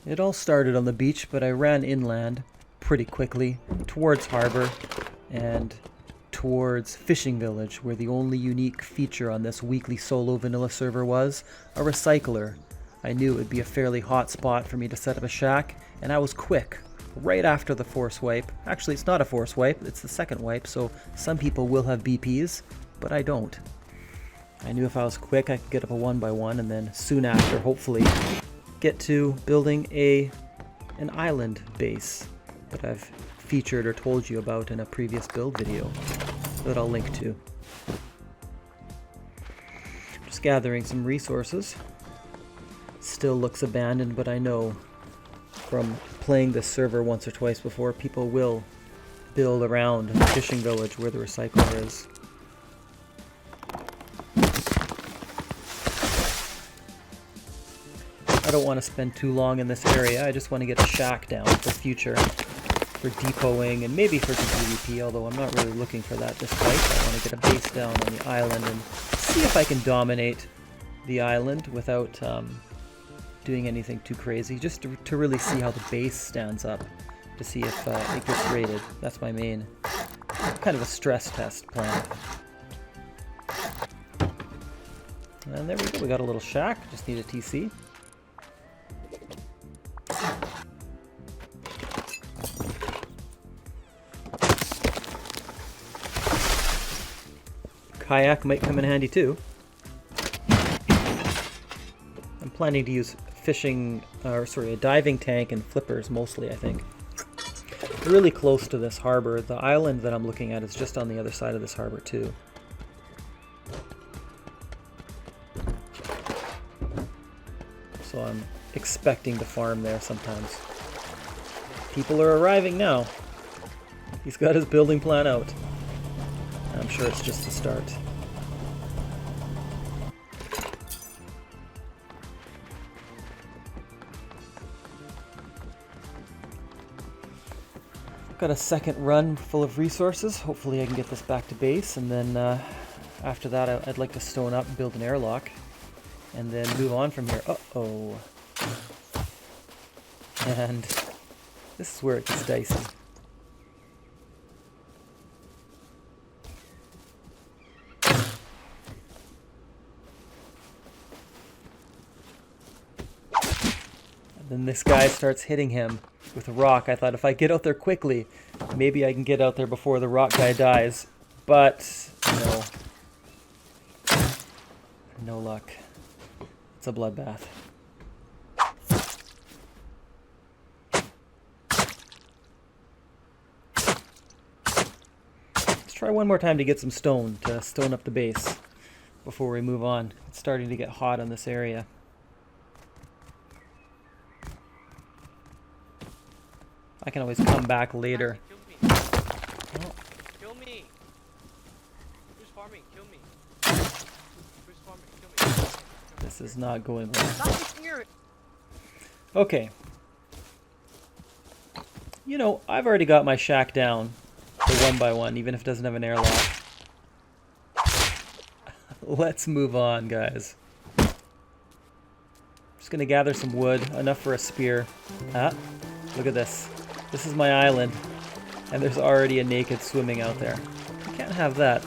It all started on the beach, but I ran inland pretty quickly towards harbor and towards Fishing Village, where the only unique feature on this weekly solo vanilla server was a recycler. I knew it would be a fairly hot spot for me to set up a shack, and I was quick. Right after the force wipe. Actually, it's not a force wipe, it's the second wipe, so some people will have BPs, but I don't. I knew if I was quick, I could get up a 1x1, and then soon after, hopefully, get to building an island base that I've featured or told you about in a previous build video that I'll link to. Just gathering some resources. Still looks abandoned, but I know from playing this server once or twice before, people will build around the fishing village where the recycler is. I don't want to spend too long in this area. I just want to get a shack down for future, for depoting and maybe for some PvP, although I'm not really looking for that this fight. I want to get a base down on the island and see if I can dominate the island without doing anything too crazy, just to really see how the base stands up, to see if it gets raided. That's my main kind of a stress test plan. And there we go, we got a little shack, just need a TC. Kayak might come in handy too. I'm planning to use a diving tank and flippers mostly, I think. Really close to this harbor. The island that I'm looking at is just on the other side of this harbor too. So I'm expecting to farm there sometimes. People are arriving now. He's got his building plan out. I'm sure it's just the start. Got a second run full of resources. Hopefully I can get this back to base, and then after that I'd like to stone up and build an airlock and then move on from here. Uh-oh. And this is where it gets dicey. And then this guy starts hitting him with a rock. I thought if I get out there quickly, maybe I can get out there before the rock guy dies. But no. No luck. It's a bloodbath. Let's try one more time to get some stone to stone up the base before we move on. It's starting to get hot in this area. I can always come back later. Kill me. Oh. Kill me. Who's farming? Kill me. Who's farming? Kill me. This is not going well. Stop near it. Okay. You know, I've already got my shack down to 1x1, even if it doesn't have an airlock. Let's move on, guys. Just gonna gather some wood, enough for a spear. Ah, look at this. This is my island, and there's already a naked swimming out there. We can't have that.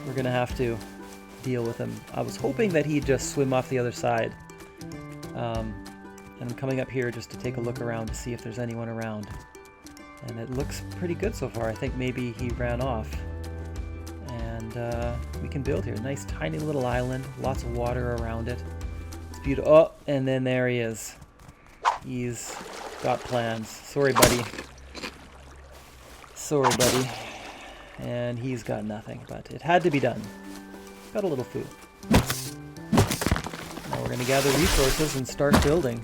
We're gonna have to deal with him. I was hoping that he'd just swim off the other side. And I'm coming up here just to take a look around to see if there's anyone around. And it looks pretty good so far. I think maybe he ran off. And we can build here. Nice tiny little island, lots of water around it. It's beautiful. Oh, and then there he is. He's got plans. Sorry, buddy. Sorry, buddy. And he's got nothing, but it had to be done. Got a little food. Now we're going to gather resources and start building.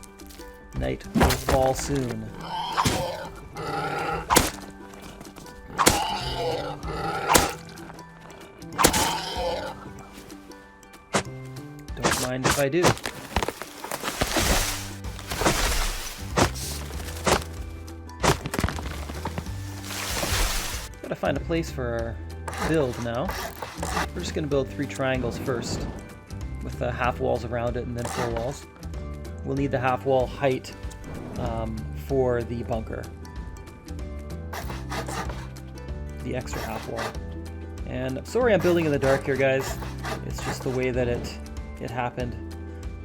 Night will fall soon. Don't mind if I do. Gotta find a place for our build now. We're just gonna build 3 triangles first, with half walls around it and then full walls. We'll need the half wall height for the bunker. The extra half wall. And sorry I'm building in the dark here, guys. It's just the way that it happened.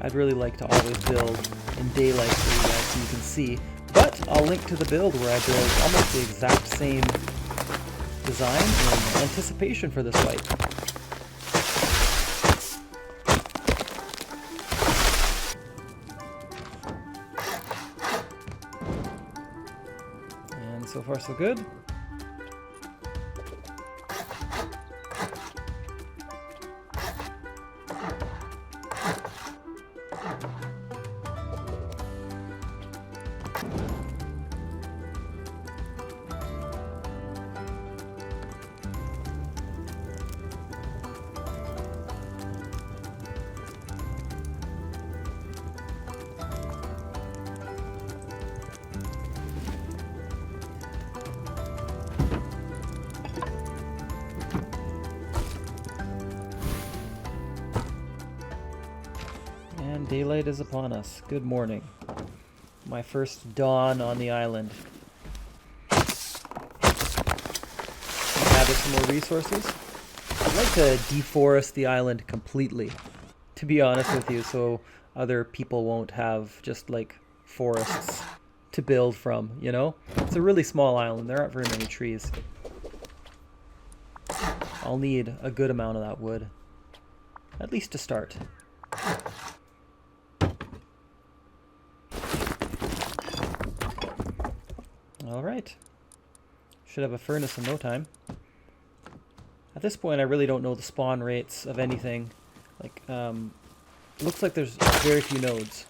I'd really like to always build in daylight for you guys so you can see. But I'll link to the build where I build almost the exact same design in anticipation for this wipe. And so far so good. And daylight is upon us. Good morning. My first dawn on the island. Gather some more resources. I'd like to deforest the island completely, to be honest with you, so other people won't have just like forests to build from, you know? It's a really small island. There aren't very many trees. I'll need a good amount of that wood, at least to start. Alright. Should have a furnace in no time. At this point, I really don't know the spawn rates of anything. Like, looks like there's very few nodes.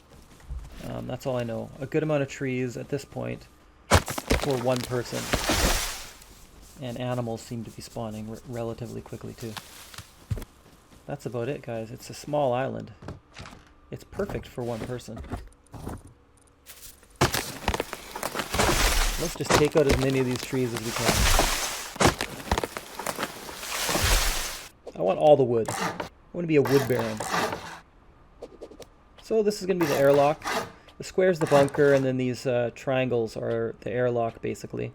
That's all I know. A good amount of trees at this point for one person. And animals seem to be spawning relatively quickly too. That's about it, guys. It's a small island. It's perfect for one person. Let's just take out as many of these trees as we can. I want all the wood. I want to be a wood baron. So this is going to be the airlock. The square's the bunker, and then these triangles are the airlock, basically.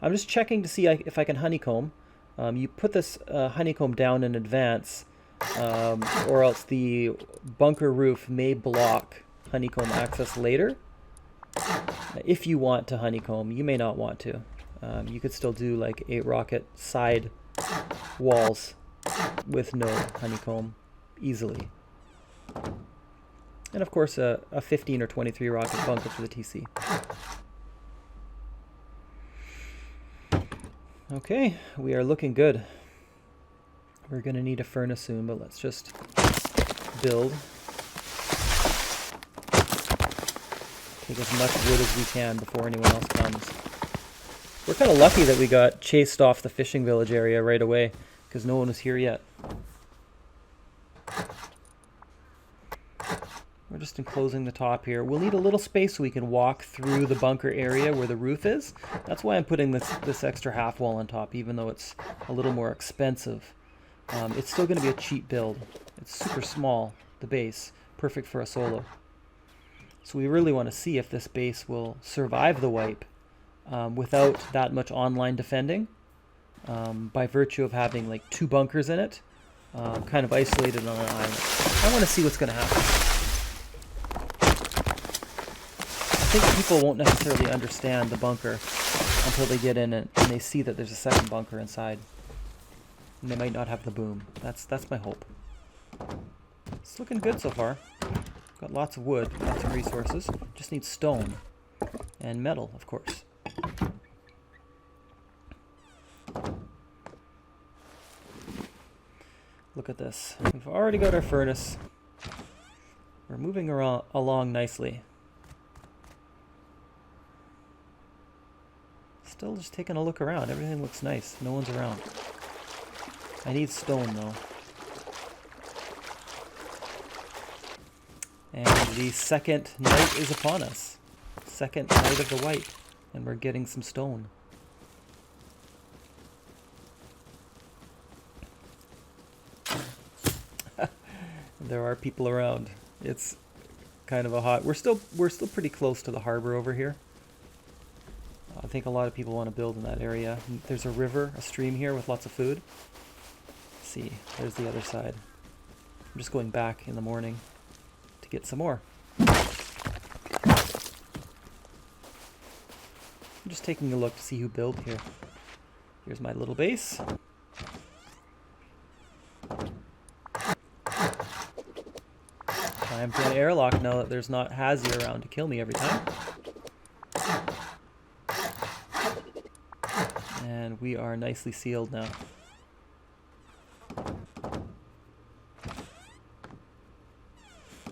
I'm just checking to see if I can honeycomb. You put this honeycomb down in advance, or else the bunker roof may block honeycomb access later. If you want to honeycomb, you may not want to. You could still do like 8 rocket side walls with no honeycomb easily. And of course a 15 or 23 rocket bunker for the TC. Okay, we are looking good. We're going to need a furnace soon, but let's just build. Take as much wood as we can before anyone else comes. We're kind of lucky that we got chased off the fishing village area right away, because no one was here yet. We're just enclosing the top here. We'll need a little space so we can walk through the bunker area where the roof is. That's why I'm putting this extra half wall on top, even though it's a little more expensive. It's still going to be a cheap build. It's super small, the base, perfect for a solo. So we really want to see if this base will survive the wipe without that much online defending, by virtue of having like 2 bunkers in it, kind of isolated on an island. I want to see what's going to happen. I think people won't necessarily understand the bunker until they get in it and they see that there's a second bunker inside. And they might not have the boom. That's my hope. It's looking good so far. Got lots of wood, lots of resources. Just need stone and metal, of course. Look at this. We've already got our furnace. We're moving along nicely. Still just taking a look around. Everything looks nice. No one's around. I need stone though. And the second night is upon us. Second night of the wipe. And we're getting some stone. There are people around. It's kind of a hot. We're still pretty close to the harbor over here. I think a lot of people want to build in that area. There's a river, a stream here with lots of food. Let's see, there's the other side. I'm just going back in the morning to get some more. I'm just taking a look to see who built here. Here's my little base. Time for an airlock now that there's not Hazy around to kill me every time. And we are nicely sealed now.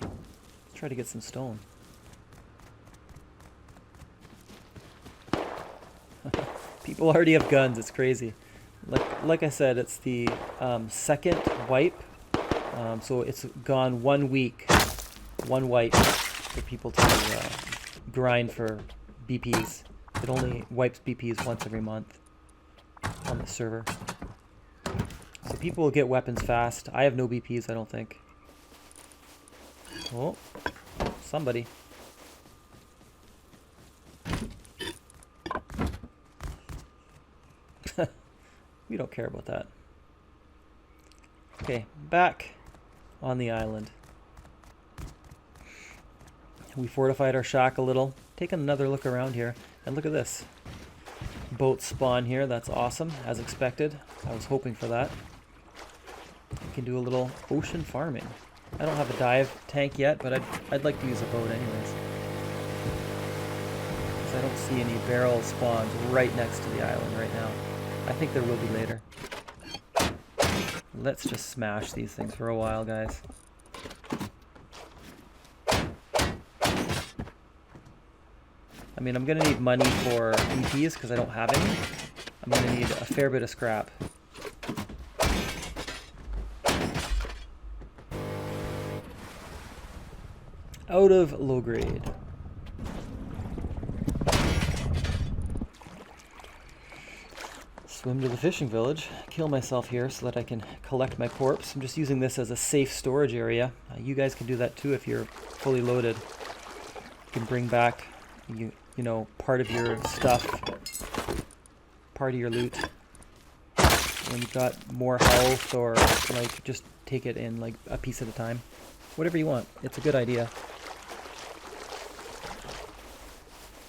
Let's try to get some stone. People already have guns, it's crazy. Like I said, it's the second wipe. So it's gone 1 week, one wipe for people to grind for BPs. It only wipes BPs once every month on the server. So people will get weapons fast. I have no BPs, I don't think. Oh, somebody. We don't care about that. Okay, back on the island. We fortified our shack a little. Taking another look around here, and look at this. Boat spawn here, that's awesome, as expected. I was hoping for that. We can do a little ocean farming. I don't have a dive tank yet, but I'd like to use a boat anyways. Because I don't see any barrel spawns right next to the island right now. I think there will be later. Let's just smash these things for a while, guys. I mean, I'm going to need money for EPs because I don't have any. I'm going to need a fair bit of scrap. Out of low grade. Swim to the fishing village, kill myself here so that I can collect my corpse. I'm just using this as a safe storage area. You guys can do that too if you're fully loaded. You can bring back, you know, part of your stuff, part of your loot. When you've got more health, or like just take it in like a piece at a time. Whatever you want. It's a good idea.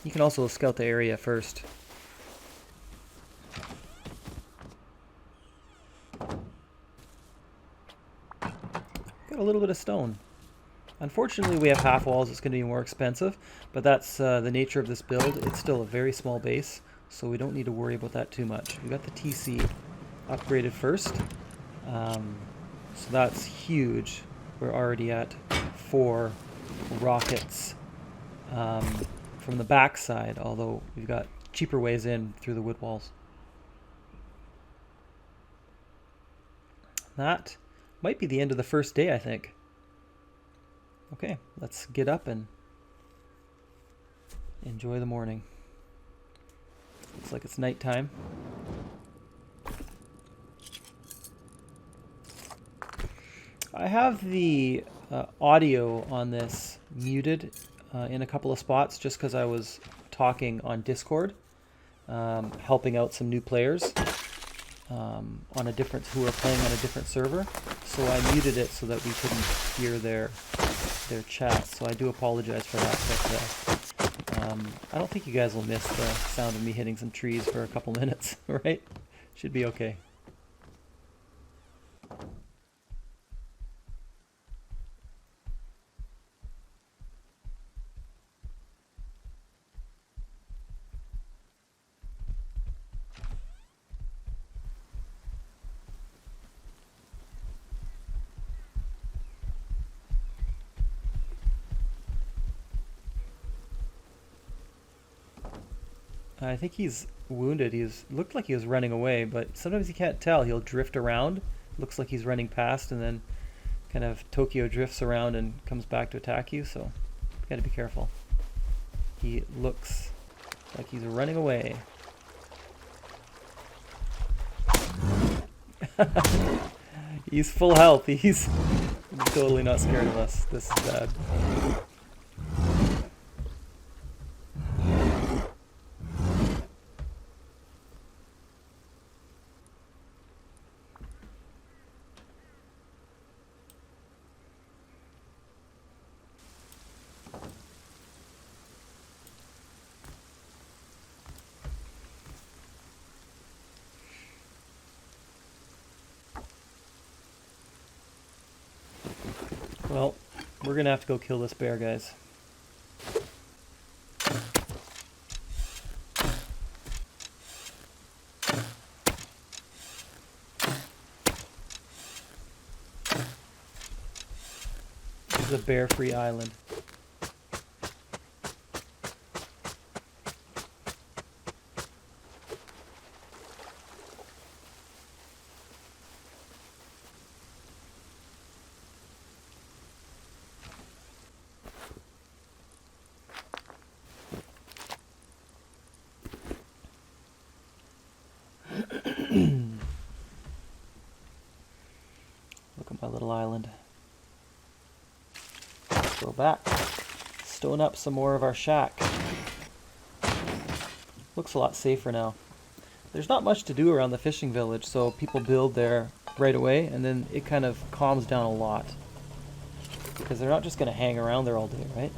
You can also scout the area first. Got a little bit of stone. Unfortunately, we have half walls. It's going to be more expensive, but that's the nature of this build. It's still a very small base, so we don't need to worry about that too much. We got the TC upgraded first, so that's huge. We're already at 4 rockets from the back side, although we've got cheaper ways in through the wood walls. That might be the end of the first day, I think. Okay, let's get up and enjoy the morning. Looks like it's nighttime. I have the audio on this muted in a couple of spots just because I was talking on Discord, helping out some new players on a different who are playing on a different server. So I muted it so that we couldn't hear their chat. So I do apologize for that. But I don't think you guys will miss the sound of me hitting some trees for a couple minutes, right? Should be okay. I think he's wounded. Looked like he was running away, but sometimes you can't tell. He'll drift around. Looks like he's running past, and then kind of Tokyo drifts around and comes back to attack you, so you gotta be careful. He looks like he's running away. He's full health. He's totally not scared of us. This is bad. Well, we're gonna have to go kill this bear, guys. This is a bear-free island. Look at my little island. Let's go back. Stone up some more of our shack. Looks a lot safer now. There's not much to do around the fishing village, so people build there right away, and then it kind of calms down a lot. Because they're not just going to hang around there all day, right?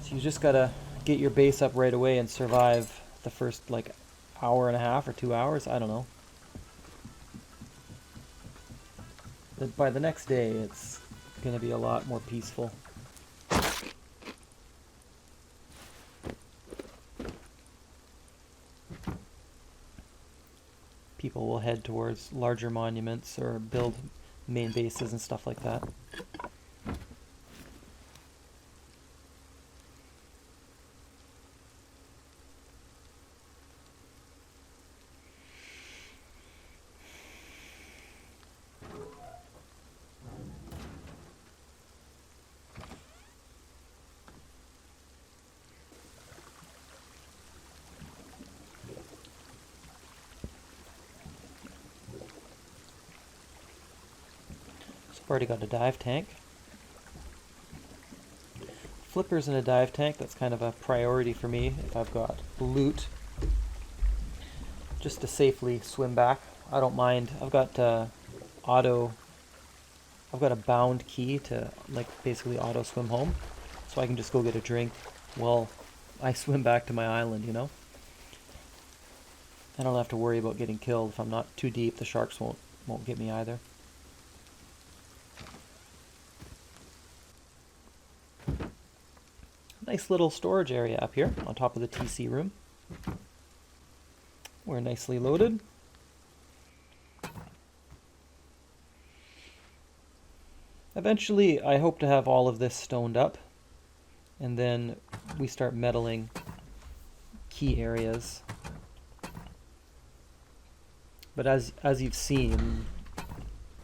So you just got to get your base up right away and survive the first, like, hour and a half or 2 hours, I don't know. But by the next day, it's going to be a lot more peaceful. People will head towards larger monuments or build main bases and stuff like that. I've already got a dive tank. Flippers in a dive tank, that's kind of a priority for me if I've got loot. Just to safely swim back. I don't mind. I've got a bound key to like basically auto swim home. So I can just go get a drink while I swim back to my island, you know? I don't have to worry about getting killed. If I'm not too deep, the sharks won't get me either. Nice little storage area up here on top of the TC room. We're nicely loaded. Eventually, I hope to have all of this stoned up, and then we start meddling key areas. But as you've seen,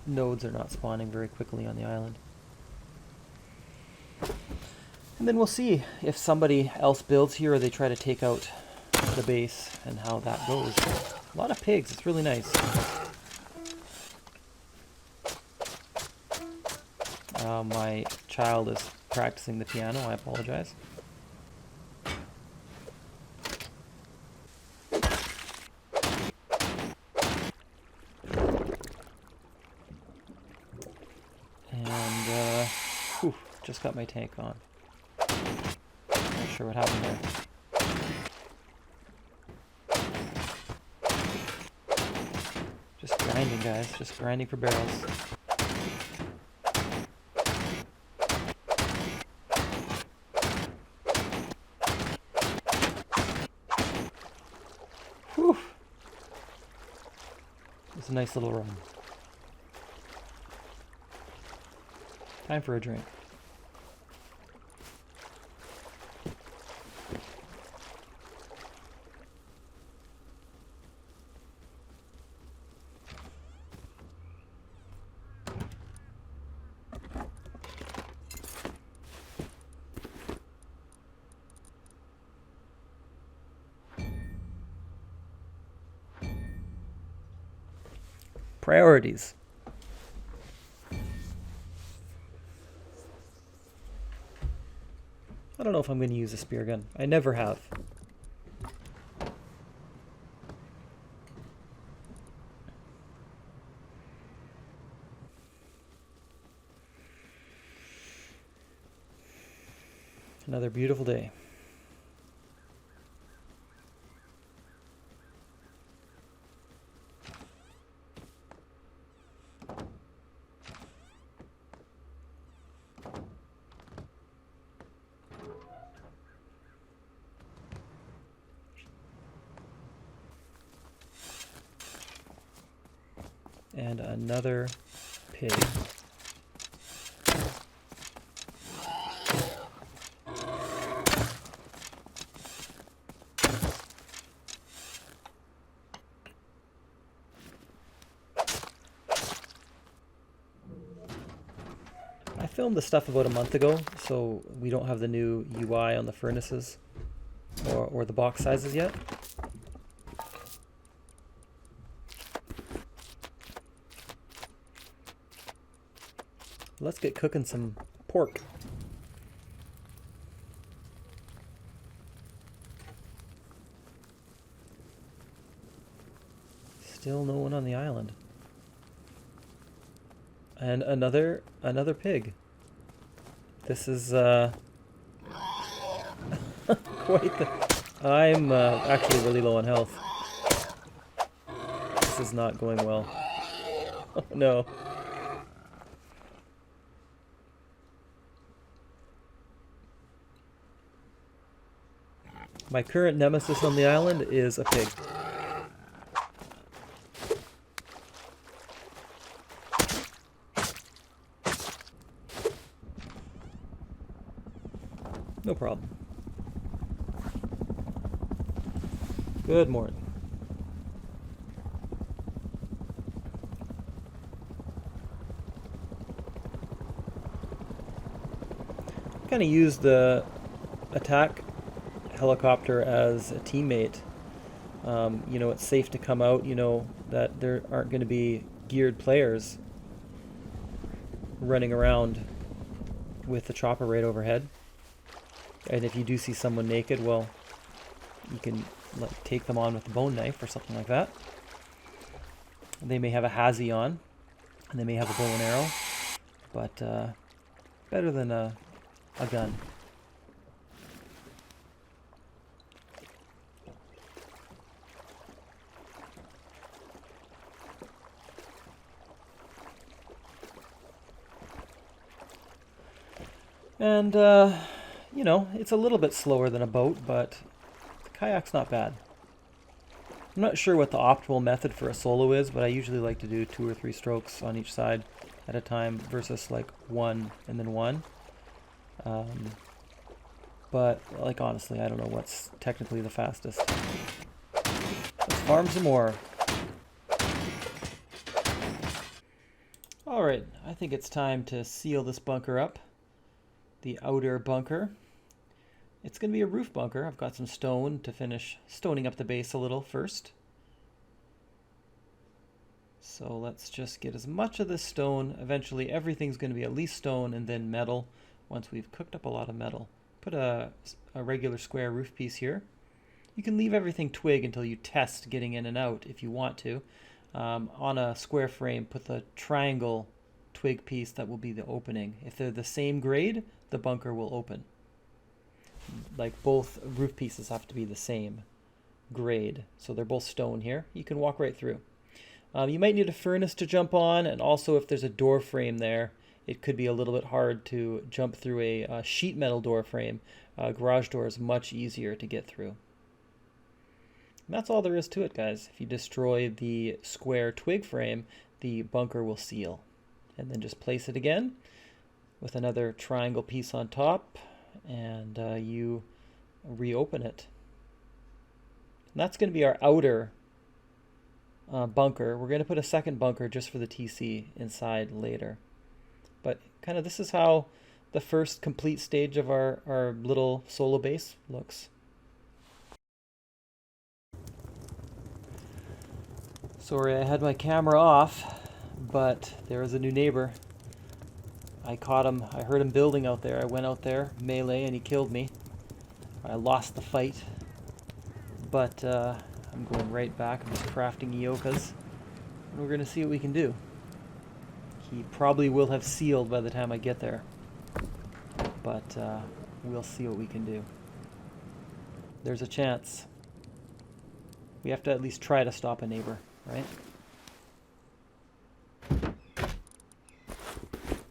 nodes are not spawning very quickly on the island. And then we'll see if somebody else builds here or they try to take out the base and how that goes. A lot of pigs, it's really nice. My child is practicing the piano, I apologize. And, just got my tank on. Not sure what happened there. Just grinding, guys. Just grinding for barrels. Whew. It's a nice little run. Time for a drink. Priorities. I don't know if I'm going to use a spear gun. I never have. Another beautiful day. And another pig. I filmed the stuff about a month ago, so we don't have the new UI on the furnaces or the box sizes yet. Let's get cooking some pork. Still no one on the island. And another pig. This is quite the... I'm actually really low on health. This is not going well. Oh no. My current nemesis on the island is a pig. No problem. Good morning. Kind of use the attack helicopter as a teammate. You know, it's safe to come out, you know, that there aren't going to be geared players running around with the chopper right overhead. And if you do see someone naked, well, you can like take them on with a bone knife or something like that. They may have a hazy on, and they may have a bow and arrow, but better than a gun. And, you know, it's a little bit slower than a boat, but the kayak's not bad. I'm not sure what the optimal method for a solo is, but I usually like to do 2 or 3 strokes on each side at a time versus like 1 and then 1. But, like, honestly, I don't know what's technically the fastest. Let's farm some more. Alright, I think it's time to seal this bunker up. The outer bunker. It's going to be a roof bunker. I've got some stone to finish stoning up the base a little first. So let's just get as much of this stone. Eventually everything's going to be at least stone and then metal once we've cooked up a lot of metal. Put a regular square roof piece here. You can leave everything twig until you test getting in and out if you want to. On a square frame, put the triangle twig piece that will be the opening. If they're the same grade, the bunker will open. Like both roof pieces have to be the same grade, so they're both stone here. You can walk right through. You might need a furnace to jump on, and also if there's a door frame there, it could be a little bit hard to jump through a sheet metal door frame. Garage door is much easier to get through. And that's all there is to it, guys. If you destroy the square twig frame, the bunker will seal. And then just place it again with another triangle piece on top, and you reopen it. And that's going to be our outer bunker. We're going to put a second bunker just for the TC inside later. But kind of this is how the first complete stage of our little solo base looks. Sorry, I had my camera off, but there was a new neighbor. I caught him. I heard him building out there. I went out there, melee, and he killed me. I lost the fight, but I'm going right back. I'm just crafting Iokas, and we're going to see what we can do. He probably will have sealed by the time I get there, but we'll see what we can do. There's a chance. We have to at least try to stop a neighbor, right?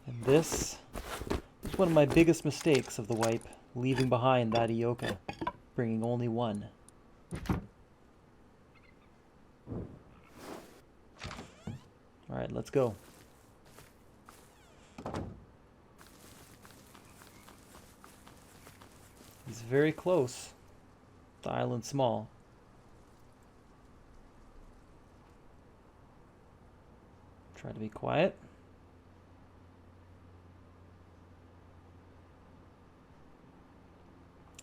And this is one of my biggest mistakes of the wipe, leaving behind that Ioka, bringing only one. All right, let's go. He's very close. The island's small. Try to be quiet.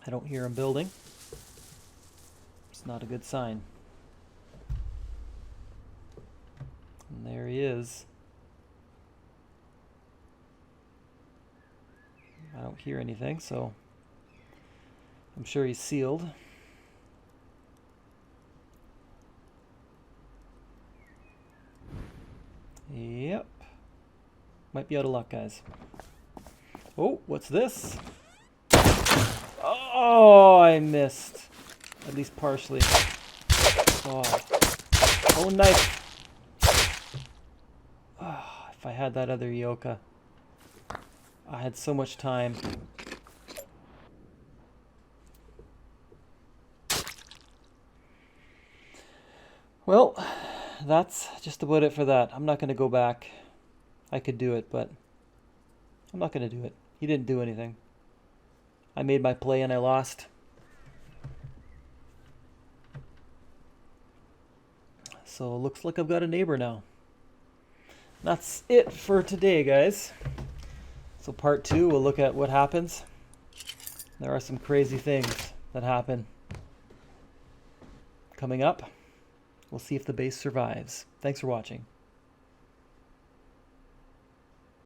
I don't hear him building. It's not a good sign. And there he is. I don't hear anything, so I'm sure he's sealed. Yep. Might be out of luck, guys. Oh, what's this? Oh, I missed. At least partially. Oh, oh knife. Oh, if I had that other Yoka. I had so much time. Well, that's just about it for that. I'm not going to go back. I could do it, but I'm not going to do it. He didn't do anything. I made my play and I lost. So it looks like I've got a neighbor now. That's it for today, guys. So part 2, we'll look at what happens. There are some crazy things that happen coming up. We'll see if the base survives. Thanks for watching.